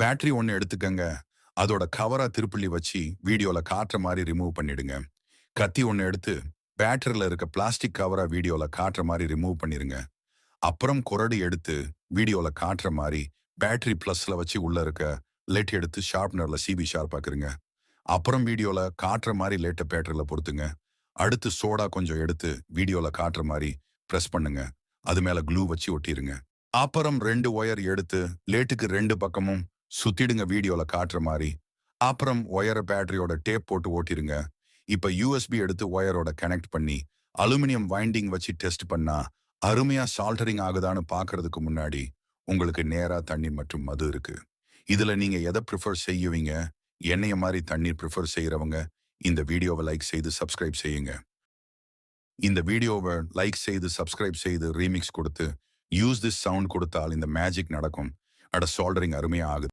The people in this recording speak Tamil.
பேட்டரி ஒண்ணு எடுத்துக்கங்க. அதோட கவரா திருப்புள்ளி வச்சு வீடியோல காட்டுற மாரி ரிமூவ் பண்ணிடுங்க. கத்தி ஒண்ணு எடுத்து பேட்டரில இருக்க பிளாஸ்டிக் கவரா வீடியோல காட்டுற மாரி ரிமூவ் பண்ணிருங்க. அப்புறம் குறடு எடுத்து வீடியோல காட்டுற மாரி பேட்டரி பிளஸ்ல வச்சு உள்ள இருக்க லெட் எடுத்து ஷார்ப்னர்ல சிபி ஷார்ப் ஆக்குறங்க. அப்புறம் வீடியோல காட்டுற மாரி லேட்ட பேட்டரில பொருத்துங்க. அடுத்து சோடா கொஞ்சம் எடுத்து வீடியோல காட்டுற மாரி பிரஸ் பண்ணுங்க. அது மேல க்ளூ வச்சு ஒட்டிருங்க. அப்புறம் 2 ஒயர் எடுத்து லேட்டுக்கு 2 பக்கமும் சுத்திடுங்க வீடியோல காட்டுற மாரி. அப்புறம் ஒயர பேட்டரியோட டேப் போட்டு ஓட்டிருங்க. இப்ப யூஎஸ்பி எடுத்து ஒயரோட கனெக்ட் பண்ணி அலுமினியம் வைண்டிங் வச்சு டெஸ்ட் பண்ணா அருமையா சால்டரிங் ஆகுதான்னு பார்க்கறதுக்கு முன்னாடி உங்களுக்கு நேரா தண்ணீர் மற்றும் மது இருக்கு. இதுல நீங்க எதை ப்ரிஃபர் செய்யுவீங்க? என்னைய மாதிரி தண்ணீர் ப்ரிஃபர் செய்யறவங்க இந்த வீடியோவை லைக் செய்து சப்ஸ்கிரைப் செய்யுங்க. இந்த வீடியோவை லைக் செய்து சப்ஸ்கிரைப் செய்து ரீமிக்ஸ் கொடுத்து யூஸ் திஸ் சவுண்ட் கொடுத்தால் இந்த மேஜிக் நடக்கும். அட சால்டரிங் அருமையா ஆகுது.